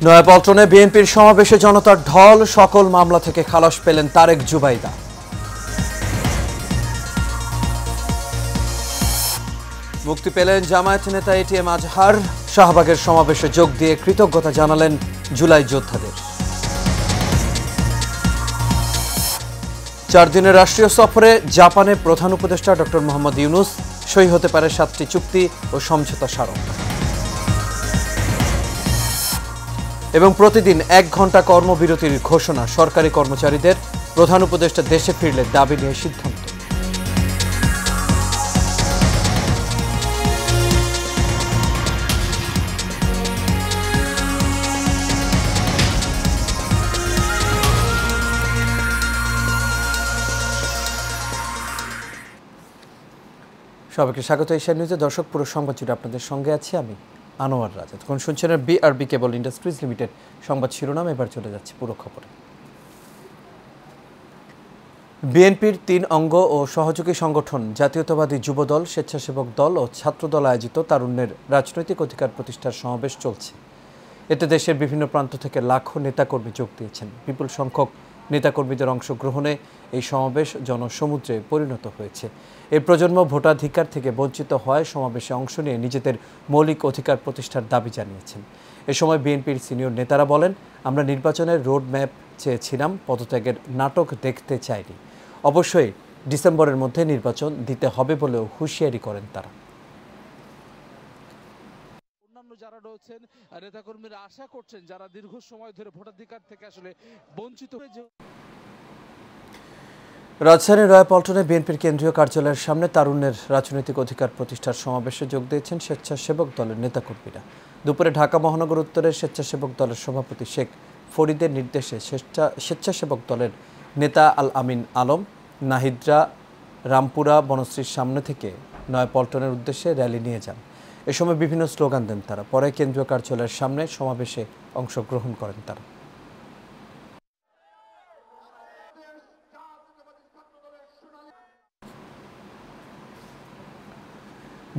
নয়াপল্টনে বিএনপির সমাবেশে জনতার ঢল, সকল মামলা থেকে খালাস পেলেন তারেক জুবাইদা। মুক্তি পেলেন জামায়াত নেতা এটিএম আজহার, শাহবাগের সমাবেশে যোগ দিয়ে কৃতজ্ঞতা জানালেন জুলাই যোদ্ধাদের। 4 দিনের রাষ্ট্রীয় সফরে জাপানে প্রধান উপদেষ্টা ডক্টর মোহাম্মদ ইউনুস, সই হতে পারে 7টি চুক্তি ও সমঝোতা স্মারক। এবং প্রতিদিন 1 ঘন্টা কর্মবিরতির ঘোষণা সরকারি কর্মচারীদের, প্রধান উপদেষ্টা দেশে ফিরলে দাবি নিয়ে সিদ্ধান্ত। সবাইকে স্বাগত এশিয়া নিউজে। দর্শক, পুরো সংবাদ জুড়ে আপনাদের সঙ্গে আছি আমি আনোয়ার রাজা। তখন শুনছেন বিআরবি কেবল ইন্ডাস্ট্রিজ লিমিটেড সংবাদ শিরোনাম। এবার চলে যাচ্ছে পুরো খবরে। বিএনপির 3 অঙ্গ ও সহযোগী সংগঠন জাতীয়তাবাদী যুবদল, স্বেচ্ছাসেবক দল ও ছাত্রদল আয়োজিত তারুণ্যের রাজনৈতিক অধিকার প্রতিষ্ঠার সমাবেশ চলছে। এতে দেশের বিভিন্ন প্রান্ত থেকে লাখো নেতাকর্মী যোগ দিয়েছেন। বিপুল সংখ্যক নেতাকর্মীদের অংশগ্রহণে এই সমাবেশ জনসমুদ্রে পরিণত হয়েছে। এই প্রজন্ম ভোটাধিকার থেকে বঞ্চিত হয় সমাবেশে অংশ নিয়ে নিজেদের মৌলিক অধিকার প্রতিষ্ঠার দাবি জানিয়েছেন। এ সময় বিএনপির সিনিয়র নেতারা বলেন, আমরা নির্বাচনের রোড ম্যাপ চেয়েছিলাম, পদত্যাগের নাটক দেখতে চাইনি। অবশ্যই ডিসেম্বরের মধ্যে নির্বাচন দিতে হবে বলেও হুঁশিয়ারি করেন তারা। যারা রয়েছেন নেতাকর্মীরা আশা করছেন যারা দীর্ঘ সময় ধরে ভোটাধিকার থেকে আসলে বঞ্চিত হয়েছে। রাজধানীর নয়াপল্টনে বিএনপির কেন্দ্রীয় কার্যালয়ের সামনে তারুণ্যের রাজনৈতিক অধিকার প্রতিষ্ঠার সমাবেশে যোগ দিয়েছেন স্বেচ্ছাসেবক দলের নেতাকর্মীরা। দুপুরে ঢাকা মহানগর উত্তরের স্বেচ্ছাসেবক দলের সভাপতি শেখ ফরিদের নির্দেশে স্বেচ্ছাসেবক দলের নেতা আল আমিন আলম নাহিদরা রামপুরা বনশ্রীর সামনে থেকে নয়াপল্টনের উদ্দেশ্যে র্যালি নিয়ে যান। এ সময় বিভিন্ন স্লোগান দেন তারা। পরে কেন্দ্রীয় কার্যালয়ের সামনে সমাবেশে অংশগ্রহণ করেন তারা।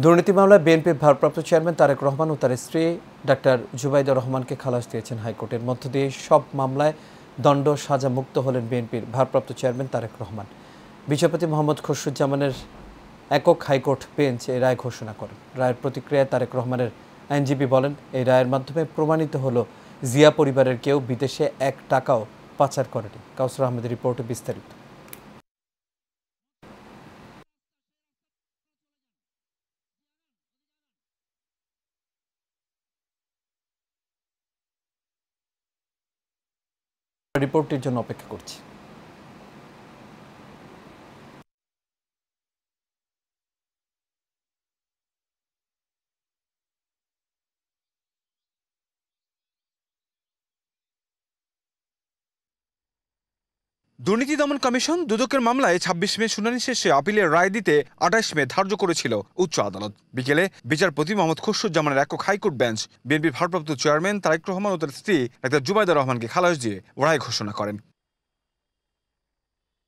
দুর্নীতি মামলায় বিএনপির ভারপ্রাপ্ত চেয়ারম্যান তারেক রহমান ও তার স্ত্রী ডাক্তার জুবাইদা রহমানকে খালাস দিয়েছেন হাইকোর্টের মধ্য দিয়ে। সব মামলায় দণ্ড সাজা মুক্ত হলেন বিএনপির ভারপ্রাপ্ত চেয়ারম্যান তারেক রহমান। বিচারপতি মোহাম্মদ খসরুজ্জামানের একক হাইকোর্ট বেঞ্চ এই রায় ঘোষণা করেন। রায়ের প্রতিক্রিয়ায় তারেক রহমানের আইনজীবী বলেন, এই রায়ের মাধ্যমে প্রমাণিত হলো জিয়া পরিবারের কেউ বিদেশে 1 টাকাও পাচার করেনি। কাউসার আহমেদের রিপোর্টে বিস্তারিত। রিপোর্টের জন্য অপেক্ষা করছি। দুর্নীতি দমন কমিশন দুদকের মামলায় 26 মে শুনানি শেষে আপিলের রায় দিতে 28 মে ধার্য করেছিল উচ্চ আদালত। বিকেলে বিচারপতি মোহাম্মদ খসরুজ্জামানের একক হাইকোর্ট বেঞ্চ বিএনপির ভারপ্রাপ্ত চেয়ারম্যান তারেক রহমান ও তার স্ত্রী ডাক্তার জুবাইদা রহমানকে খালাস দিয়ে রায় ঘোষণা করেন।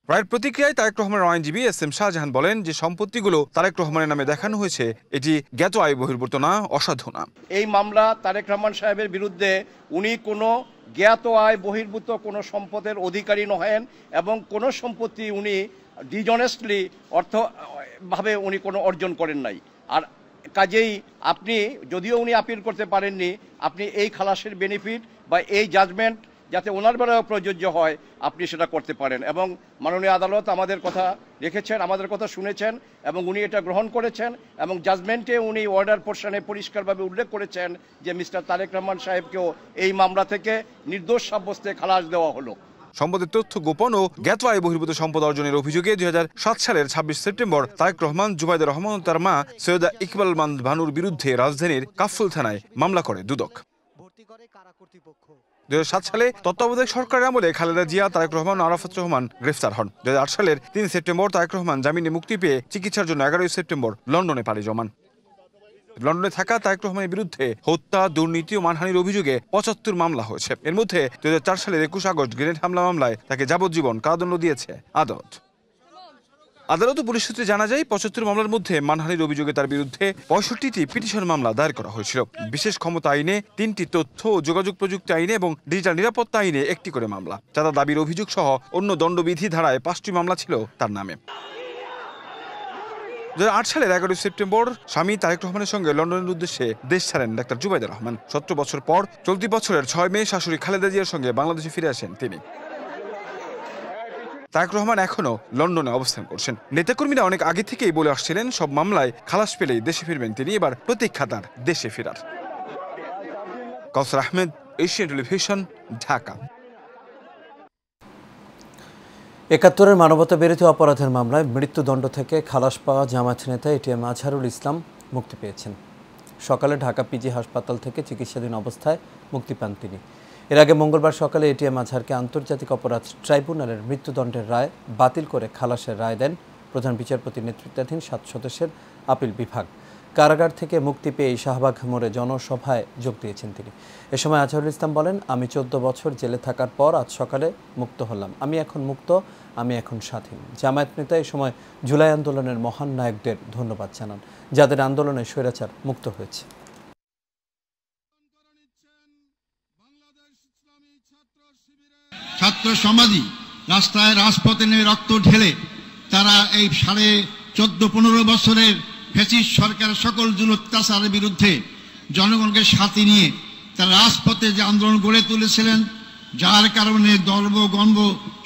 রায়ের প্রতিক্রিয়ায় তারেক রহমানের আইনজীবী এস.এম. শাহজাহান বলেন যে সম্পত্তিগুলো তারেক রহমানের নামে দেখানো হয়েছে, এটি জ্ঞাত আয় বহির্ভূত না, অসাধু না। এই মামলা তারেক রহমান সাহেবের বিরুদ্ধে উনি কোনো জ্ঞাত আয় বহির্ভূত কোনো সম্পদের অধিকারী নহেন এবং কোনো সম্পত্তি উনি ডিজনেস্টলি অর্থভাবে উনি কোনো অর্জন করেন নাই। আর কাজেই আপনি যদিও উনি আপিল করতে পারেননি, আপনি এই খালাসের বেনিফিট বা এই জাজমেন্ট যাতে ওনার বেলায় প্রযোজ্য হয় আপনি সেটা করতে পারেন। এবং মাননীয় আদালত আমাদের কথা রেখেছেন, আমাদের কথা শুনেছেন এবং উনি এটা গ্রহণ করেছেন এবং জাজমেন্টে উনি অর্ডার পোর্শনে পরিষ্কারভাবে উল্লেখ করেছেন যে মিস্টার তারেক রহমান সাহেবকেও এই মামলা থেকে নির্দোষ সাব্যস্তে খালাস দেওয়া হলো। সম্পদের তথ্য গোপন ও জ্ঞাত আয় বহির্ভূত সম্পদ অর্জনের অভিযোগে 2007 সালের 26 সেপ্টেম্বর তারেক রহমান, জুবাইদা রহমান ও তার মা সৈয়দা ইকবাল বানুর বিরুদ্ধে রাজধানীর কাফরুল থানায় মামলা করে দুদক। 2007 সালে তত্ত্বাবধায়ক সরকারের আমলে খালেদা জিয়া, তারেক রহমান ও আরাফাত রহমান গ্রেফতার হন। 2008 সালের 3 সেপ্টেম্বর তারেক রহমান জামিনে মুক্তি পেয়ে চিকিৎসার জন্য 11 সেপ্টেম্বর লন্ডনে পাড়ি জমান। লন্ডনে থাকা তারেক রহমানের বিরুদ্ধে হত্যা, দুর্নীতি ও মানহানির অভিযোগে 75 মামলা হয়েছে। এর মধ্যে 2004 সালের 21 আগস্ট গ্রেনেড হামলা মামলায় তাকে যাবজ্জীবন কারাদণ্ড দিয়েছে আদালত। আদালত ও পুলিশ সূত্রে জানা যায় ৭৫ মামলার মধ্যে মানহানির অভিযোগে তার বিরুদ্ধে ৬৫টি পিটিশন মামলা দায়ের করা হয়েছিল। বিশেষ ক্ষমতা আইনে ৩টি, তথ্য ও যোগাযোগ প্রযুক্তি আইনে এবং ডিজিটাল নিরাপত্তা আইনে ১টি করে মামলা। চাঁদা দাবির অভিযোগ সহ অন্য দণ্ডবিধি ধারায় ৫টি মামলা ছিল তার নামে। ২০০৮ সালের ১১ সেপ্টেম্বর স্বামী তারেক রহমানের সঙ্গে লন্ডনের উদ্দেশ্যে দেশ ছাড়েন ডাক্তার জুবাইদা রহমান। ১৭ বছর পর চলতি বছরের ৬ মে শাশুড়ি খালেদা জিয়ার সঙ্গে বাংলাদেশে ফিরে আসেন তিনি। তারেক রহমান এখনো লন্ডনে অবস্থান করছেন। নেতাকর্মীরা অনেক আগে থেকেই বলে আসছিলেন সব মামলায় খালাস পেলেই দেশে ফিরবেন তিনি। এবার প্রতীক্ষা তার দেশে ফেরার। কাউসার আহমেদ, এশিয়ান টেলিভিশন, ঢাকা। ৭১-এর মানবতা বিরোধী অপরাধের মামলায় মৃত্যুদণ্ড থেকে খালাস পাওয়া জামায়াত নেতা এটিএম আজহারুল ইসলাম মুক্তি পেয়েছেন। সকালে ঢাকা পিজি হাসপাতাল থেকে চিকিৎসাধীন অবস্থায় মুক্তি পান তিনি। এর আগে মঙ্গলবার সকালে এটিএম আজহারকে আন্তর্জাতিক অপরাধ ট্রাইব্যুনালের মৃত্যুদণ্ডের রায় বাতিল করে খালাসের রায় দেন প্রধান বিচারপতির নেতৃত্বাধীন ৭ সদস্যের আপিল বিভাগ। কারাগার থেকে মুক্তি পেয়ে শাহবাগ মোড়ে জনসভায় যোগ দিয়েছেন তিনি। এ সময় আজহারুল ইসলাম বলেন, আমি ১৪ বছর জেলে থাকার পর আজ সকালে মুক্ত হলাম। আমি এখন মুক্ত, আমি এখন স্বাধীন। জামায়াত নেতা এই সময় জুলাই আন্দোলনের মহান নায়কদের ধন্যবাদ জানান, যাদের আন্দোলনে স্বৈরাচার মুক্ত হয়েছে। ছাত্র সমাজই রাস্তায় রাজপথে নেমে রক্ত ঢেলে তারা এই ১৪-১৫ বছরের ফ্যাসিস্ট সরকারের সকল জুলুম অত্যাচারের বিরুদ্ধে জনগণকে সাথে নিয়ে তারা রাজপথে যে আন্দোলন গড়ে তুলেছিলেন, যার কারণে দর্ব গর্ব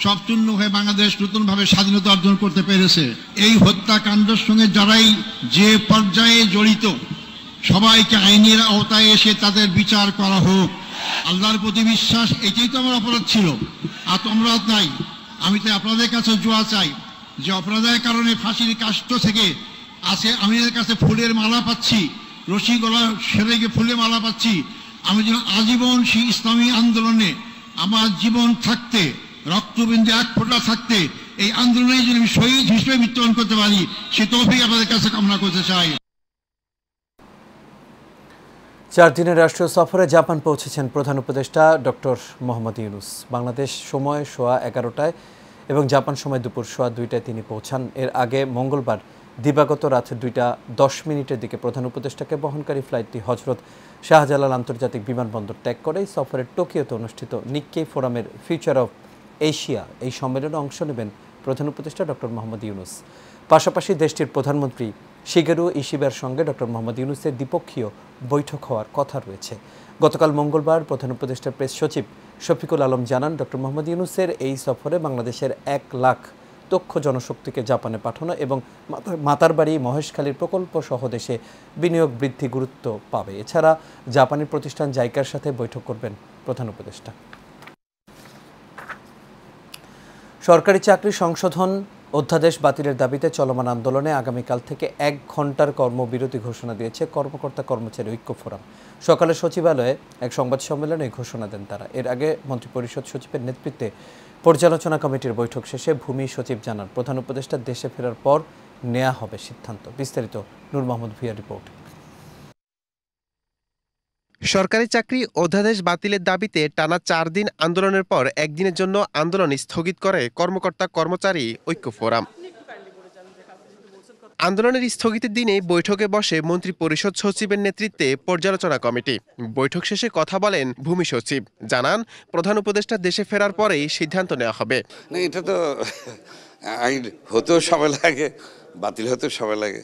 সব চূর্ণ হয়ে বাংলাদেশ নতুনভাবে স্বাধীনতা অর্জন করতে পেরেছে। এই হত্যাকাণ্ডের সঙ্গে যারাই যে পর্যায়ে জড়িত সবাইকে আইনের আওতায় এসে তাদের বিচার করা হোক। আল্লাহর প্রতি বিশ্বাস, এটাই তো আমার অপরাধ ছিল, আর তো অপরাধ নাই। আমি তো আপনাদের কাছে জোয়া চাই যে অপরাধের কারণে ফাঁসির কাষ্ট থেকে আছে আমি এর কাছে ফুলের মালা পাচ্ছি, রশি গলা সেরে গিয়ে ফুলের মালা পাচ্ছি। আমি যেন আজীবন সেই ইসলামী আন্দোলনে আমার জীবন থাকতে, রক্তবিন্দু এক ফোঁটা থাকতে এই আন্দোলনে যদি আমি শহীদ হিসেবে মৃত্যুবরণ করতে পারি, সে তৌফিক আপনাদের কাছে কামনা করতে চাই। ৪ দিনের রাষ্ট্রীয় সফরে জাপান পৌঁছেছেন প্রধান উপদেষ্টা ডক্টর মোহাম্মদ ইউনূস। বাংলাদেশ সময় সোয়া ১১টায় এবং জাপান সময় দুপুর সোয়া ২টায় তিনি পৌঁছান। এর আগে মঙ্গলবার দিবাগত রাত ২টা ১০ দিকে প্রধান উপদেষ্টাকে বহনকারী ফ্লাইটটি হজরত শাহজালাল আন্তর্জাতিক বিমানবন্দর ত্যাগ করে সফরের টোকিওতে অনুষ্ঠিত নিক্কেই ফোরামের ফিউচার অফ এশিয়া এই সম্মেলনে অংশ নেবেন প্রধান উপদেষ্টা ডক্টর মোহাম্মদ ইউনূস। পাশাপাশি দেশটির প্রধানমন্ত্রী শিগেরু ইশিবার সঙ্গে ডক্টর মোহাম্মদ ইউনূসের দ্বিপক্ষীয় বৈঠক হওয়ার কথা রয়েছে। গতকাল মঙ্গলবার প্রধান উপদেষ্টার প্রেস সচিব শফিকুল আলম জানান, ডক্টর মোহাম্মদ ইউনূসের এই সফরে বাংলাদেশের ১ লাখ দক্ষ জনশক্তিকে জাপানে পাঠানো এবং মাতারবাড়ি মহেশখালীর প্রকল্প সহ দেশে বিনিয়োগ বৃদ্ধি গুরুত্ব পাবে। এছাড়া জাপানি প্রতিষ্ঠান জাইকার সাথে বৈঠক করবেন প্রধান উপদেষ্টা। সরকারি চাকরি সংশোধন অধ্যাদেশ বাতিলের দাবিতে চলমান আন্দোলনে আগামীকাল থেকে ১ ঘণ্টার কর্মবিরতি ঘোষণা দিয়েছে কর্মকর্তা কর্মচারী ঐক্য ফোরাম। সকালে সচিবালয়ে এক সংবাদ সম্মেলনে ঘোষণা দেন তারা। এর আগে মন্ত্রিপরিষদ সচিবের নেতৃত্বে পর্যালোচনা কমিটির বৈঠক শেষে ভূমি সচিব জানান, প্রধান উপদেষ্টা দেশে ফেরার পর নেওয়া হবে সিদ্ধান্ত। বিস্তারিত নূর মোহাম্মদ ভূঁইয়ার রিপোর্ট। সরকারি চাকরি অধ্যাদেশ বাতিলের দাবিতে টানা ৪ দিন আন্দোলনের পর একদিনের জন্য আন্দোলন স্থগিত করে কর্মকর্তা কর্মচারী ঐক্য ফোরাম। আন্দোলনের স্থগিতের দিনে বৈঠকে বসে মন্ত্রী পরিষদ সচিবের নেতৃত্বে পর্যালোচনা কমিটি। বৈঠক শেষে কথা বলেন ভূমি সচিব, জানান প্রধান উপদেষ্টা দেশে ফেরার পরেই সিদ্ধান্ত নেওয়া হবে। না, এটা তো আইন হতেও সময় লাগে, বাতিল হতেও সময় লাগে,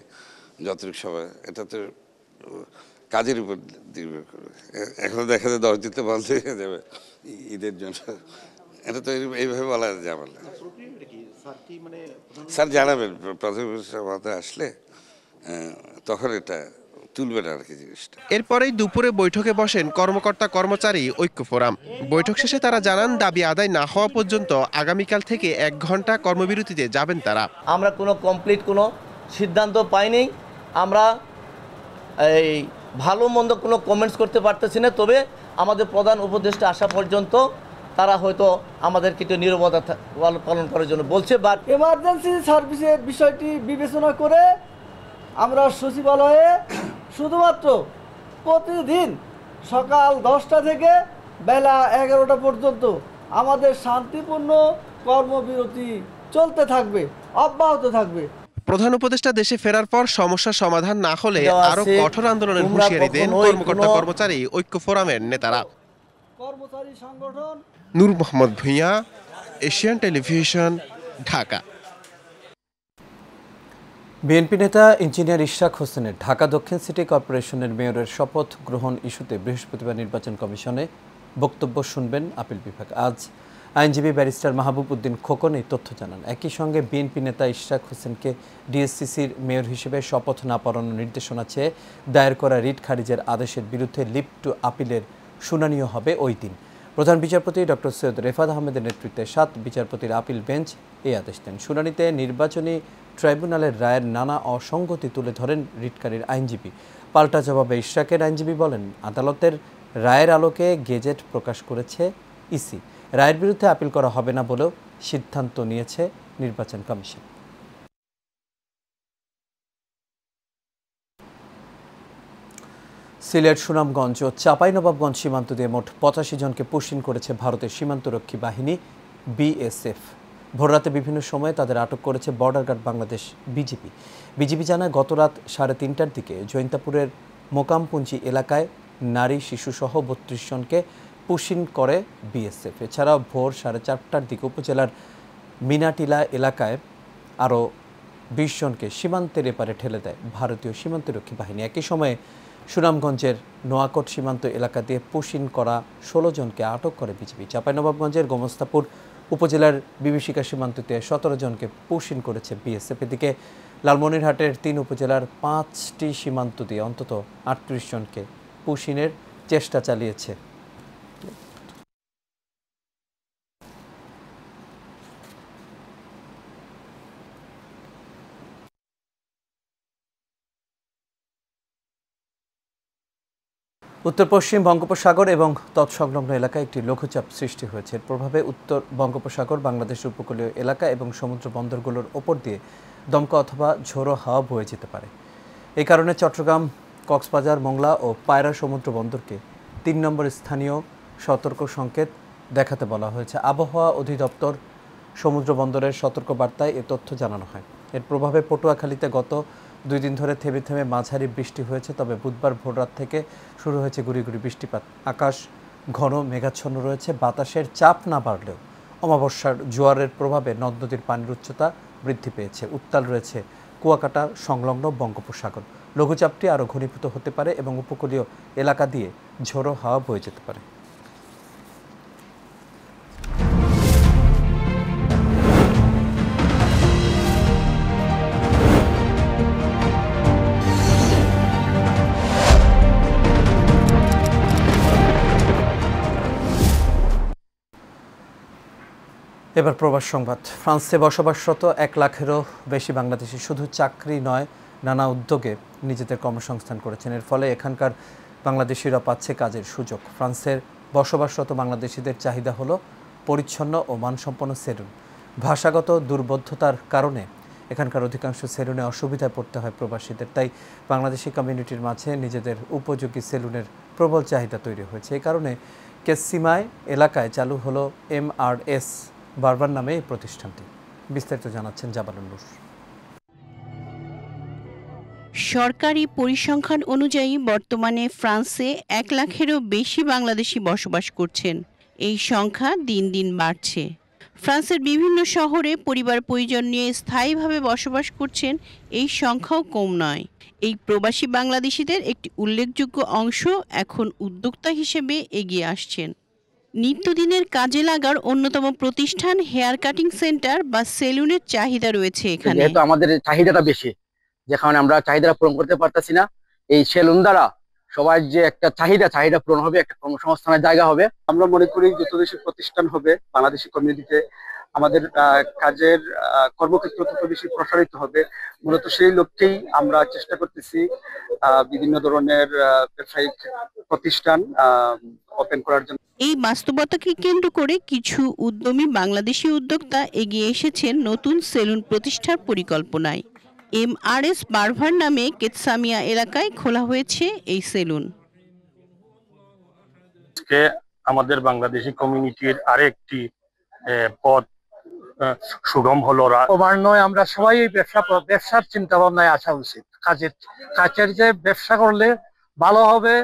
যতটুকু সময়, এটা তো কাজের উপর নির্ভর করবে। এখনো দেখা যায় 10 দিতে বন্ধ হয়ে যাবে ঈদের জন্য, এটা তো এইভাবে বলা যাবে না। স্যার জানাবেন প্রধান উপদেষ্টা আসলে, তখন এটা তুলবেন আর কি জিনিসটা। এরপরেই দুপুরে বৈঠকে বসেন কর্মকর্তা কর্মচারী ঐক্য ফোরাম। বৈঠক শেষে তারা জানান, দাবি আদায় না হওয়া পর্যন্ত আগামীকাল থেকে 1 ঘণ্টা কর্মবিরতিতে যাবেন তারা। আমরা কোনো কমপ্লিট কোনো সিদ্ধান্ত পাইনি, আমরা এই ভালো মন্দ কোনো কমেন্টস করতে পারতেছি না। তবে আমাদের প্রধান উপদেষ্টা আসা পর্যন্ত তারা হয়তো আমাদেরকে একটু নীরবতা পালন করার জন্য বলছে। বা এমার্জেন্সি সার্ভিসের বিষয়টি বিবেচনা করে আমরা সচিবালয়ে শুধুমাত্র প্রতিদিন সকাল 10টা থেকে বেলা 11টা পর্যন্ত আমাদের শান্তিপূর্ণ কর্মবিরতি চলতে থাকবে, অব্যাহত থাকবে। প্রধান উপদেষ্টা দেশে ফেরার পর সমস্যার সমাধান না হলে আরো কঠোর আন্দোলনের হুঁশিয়ারি দেন কর্মকর্তা কর্মচারী ঐক্য ফোরামের নেতারা। কর্মচারী সংগঠন Nur Mohammad Bhuiyan, Asian television, Dhaka. BNP নেতা ইঞ্জিনিয়ার ইশরাক হোসেনের ঢাকা দক্ষিণ সিটি কর্পোরেশনের মেয়রের শপথ গ্রহণ ইস্যুতে বৃহস্পতিবার নির্বাচন কমিশনে বক্তব্য শুনবেন আপিল বিভাগ। আজ আইনজীবী ব্যারিস্টার মাহবুব উদ্দিন খোকন এই তথ্য জানান। একই সঙ্গে বিএনপি নেতা ইশরাক হোসেনকে ডিএসসিসির মেয়র হিসেবে শপথ না পড়ানোর নির্দেশনা চেয়ে দায়ের করা রিট খারিজের আদেশের বিরুদ্ধে লিভ টু আপিলের শুনানিও হবে ওই দিন। প্রধান বিচারপতি ডক্টর সৈয়দ রেফাত আহমেদের নেতৃত্বে 7 বিচারপতির আপিল বেঞ্চ এই আদেশ দেন। শুনানিতে নির্বাচনী ট্রাইব্যুনালের রায়ের নানা অসঙ্গতি তুলে ধরেন রিটকারীর আইনজীবী। পাল্টা জবাবে ইশরাকের আইনজীবী বলেন, আদালতের রায়ের আলোকে গেজেট প্রকাশ করেছে ইসি, রায়ের বিরুদ্ধে আপিল করা হবে না বলেও সিদ্ধান্ত নিয়েছে নির্বাচন কমিশন। সিলেট, সুনামগঞ্জ ও চাঁপাইনবাবগঞ্জ সীমান্ত দিয়ে মোট 85 জনকে পুশিন করেছে ভারতের সীমান্তরক্ষী বাহিনী বিএসএফ। ভোররাতে বিভিন্ন সময়ে তাদের আটক করেছে বর্ডার গার্ড বাংলাদেশ বিজিবি জানায়, গতরাত 3:30টার দিকে জৈন্তাপুরের মোকামপুঞ্জি এলাকায় নারী শিশুসহ 32 জনকে পুশিন করে বিএসএফ। এছাড়াও ভোর 4:30টার দিকে উপজেলার মিনাটিলা এলাকায় আরও 20 জনকে সীমান্তের এপারে ঠেলে দেয় ভারতীয় সীমান্তরক্ষী বাহিনী। একই সময়ে সুনামগঞ্জের নোয়াকোট সীমান্ত এলাকা দিয়ে পুশিন করা 16 জনকে আটক করে বিজিবি। চাঁপাইনবাবগঞ্জের গোমস্তাপুর উপজেলার বিভীষিকা সীমান্ততে 17 জনকে পুশিন করেছে বিএসএফ। এদিকে লালমনিরহাটের 3 উপজেলার 5টি সীমান্ত দিয়ে অন্তত 38 জনকে পুশিনের চেষ্টা চালিয়েছে। উত্তর পশ্চিম বঙ্গোপসাগর এবং তৎসংলগ্ন এলাকায় একটি লঘুচাপ সৃষ্টি হয়েছে। এর প্রভাবে উত্তর বঙ্গোপসাগর, বাংলাদেশের উপকূলীয় এলাকা এবং সমুদ্র বন্দরগুলোর ওপর দিয়ে দমকা অথবা ঝোড়ো হাওয়া বয়ে যেতে পারে। এই কারণে চট্টগ্রাম, কক্সবাজার, মোংলা ও পায়রা সমুদ্র বন্দরকে 3 নম্বর স্থানীয় সতর্ক সংকেত দেখাতে বলা হয়েছে। আবহাওয়া অধিদপ্তর সমুদ্র বন্দরের সতর্কবার্তায় এ তথ্য জানানো হয়। এর প্রভাবে পটুয়াখালীতে গত 2 দিন ধরে থেমে থেমে মাঝারি বৃষ্টি হয়েছে, তবে বুধবার ভোররাত থেকে শুরু হয়েছে গুড়ি গুড়ি বৃষ্টিপাত। আকাশ ঘন মেঘাচ্ছন্ন রয়েছে। বাতাসের চাপ না বাড়লেও অমাবস্যার জোয়ারের প্রভাবে নদ নদীর পানির উচ্চতা বৃদ্ধি পেয়েছে। উত্তাল রয়েছে কুয়াকাটা সংলগ্ন বঙ্গোপসাগর। লঘুচাপটি আরও ঘনীভূত হতে পারে এবং উপকূলীয় এলাকা দিয়ে ঝোড়ো হাওয়া বয়ে যেতে পারে। এবার প্রবাস সংবাদ। ফ্রান্সে বসবাসরত 1 লাখেরও বেশি বাংলাদেশি শুধু চাকরি নয়, নানা উদ্যোগে নিজেদের কর্মসংস্থান করেছেন। এর ফলে এখানকার বাংলাদেশিরা পাচ্ছে কাজের সুযোগ। ফ্রান্সের বসবাসরত বাংলাদেশিদের চাহিদা হলো পরিচ্ছন্ন ও মানসম্পন্ন সেলুন। ভাষাগত দুর্বোধ্যতার কারণে এখানকার অধিকাংশ সেলুনে অসুবিধায় পড়তে হয় প্রবাসীদের। তাই বাংলাদেশি কমিউনিটির মাঝে নিজেদের উপযোগী সেলুনের প্রবল চাহিদা তৈরি হয়েছে। এই কারণে কেসিমায় এলাকায় চালু হলো MRS বারবার নামে এই প্রতিষ্ঠানটি। বিস্তারিত জানাচ্ছেন জাবালুন নূর। সরকারি পরিসংখ্যান অনুযায়ী বর্তমানে ফ্রান্সে 1 লাখেরও বেশি বাংলাদেশি বসবাস করছেন। এই সংখ্যা দিন দিন বাড়ছে। ফ্রান্সের বিভিন্ন শহরে পরিবার পরিজন নিয়ে স্থায়ীভাবে বসবাস করছেন, এই সংখ্যাও কম নয়। এই প্রবাসী বাংলাদেশিদের একটি উল্লেখযোগ্য অংশ এখন উদ্যোক্তা হিসেবে এগিয়ে আসছেন। নিত্যদিনের কাজে লাগার অন্যতম প্রতিষ্ঠান হেয়ার কাটিং সেন্টার বা সেলুনের চাহিদা রয়েছে এখানে। যেহেতু আমাদের চাহিদাটা বেশি, যে কারণে আমরা চাহিদা পূরণ করতে পারতেছি না, এই সেলুন দ্বারা সবার যে একটা চাহিদা পূরণ হবে, একটা কর্মসংস্থানের জায়গা হবে। আমরা মনে করি যত বেশি প্রতিষ্ঠান হবে বাংলাদেশি কমিউনিটিতে, আমাদের কাজের কর্মক্ষেত্র তত বেশি প্রসারিত হবে। মূলত সেই লক্ষ্যেই আমরা চেষ্টা করতেছি বিভিন্ন ধরনের ব্যবসায়িক প্রতিষ্ঠান ওপেন করার জন্য। এই বাস্তবতাকে কেন্দ্র করে কিছু উদ্যমী বাংলাদেশি উদ্যোক্তা এগিয়ে এসেছেন নতুন সেলুন প্রতিষ্ঠার পরিকল্পনায়। MRS বারভার নামে কেতসামিয়া এলাকায় খোলা হয়েছে এই সেলুন। আমাদের বাংলাদেশি কমিউনিটির আরেকটি পথ সুগম হলো। ক্রমান্বয়ে আমরা সবাই ব্যবসার চিন্তা ভাবনায় আসা উচিত। কাজের যে ব্যবসা করলে ভালো হবে।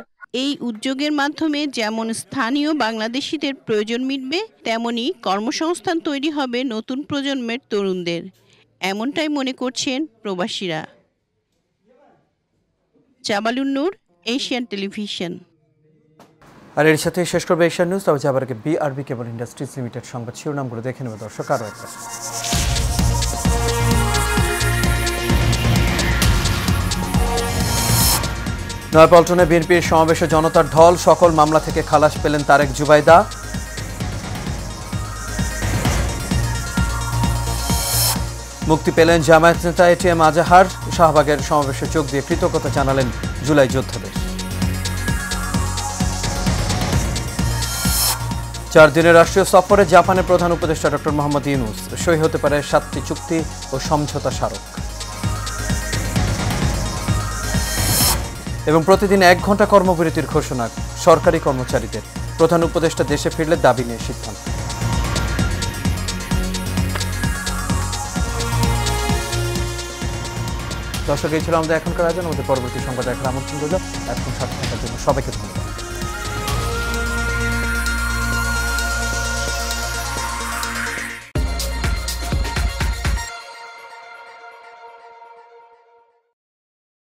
এই উদ্যোগের মাধ্যমে যেমন স্থানীয় বাংলাদেশিদের প্রয়োজন মিটবে, তেমনি কর্মসংস্থান তৈরি হবে নতুন প্রজন্মের তরুণদের, এমনটাই মনে করছেন প্রবাসীরা। জামালুন নূর, এশিয়ান টেলিভিশন। আর এর সাথে শেষ করবে এশিয়ান নিউজ। তবে যাবার আগে বিআরবি কেবল ইন্ডাস্ট্রিজ লিমিটেড সংবাদ শিরোনামগুলো দেখে নেবে দর্শক আরও একবার। নয়াপল্টনে বিএনপির সমাবেশে জনতার ঢল, সকল মামলা থেকে খালাস পেলেন তারেক জুবাইদা। মুক্তি পেলেন জামায়াত নেতা এটিএম আজাহার, শাহবাগের সমাবেশে যোগ দিয়ে কৃতজ্ঞতা জানালেন জুলাই যোদ্ধাদের। 4 দিনের রাষ্ট্রীয় সফরে জাপানের প্রধান উপদেষ্টা ডক্টর মোহাম্মদ ইউনূস, সই হতে পারে 7টি চুক্তি ও সমঝোতা স্মারক। এবং প্রতিদিন 1 ঘন্টা কর্মবিরতির ঘোষণা সরকারি কর্মচারীদের, প্রধান উপদেষ্টা দেশে ফিরলে দাবি নিয়ে সিদ্ধান্ত। দর্শক, এই ছিল আমাদের এখনকার আয়োজন। আমাদের পরবর্তী সংবাদ দেখার আমন্ত্রণ রইল। এখন সাথে থাকার জন্য সবাইকে ধন্যবাদ।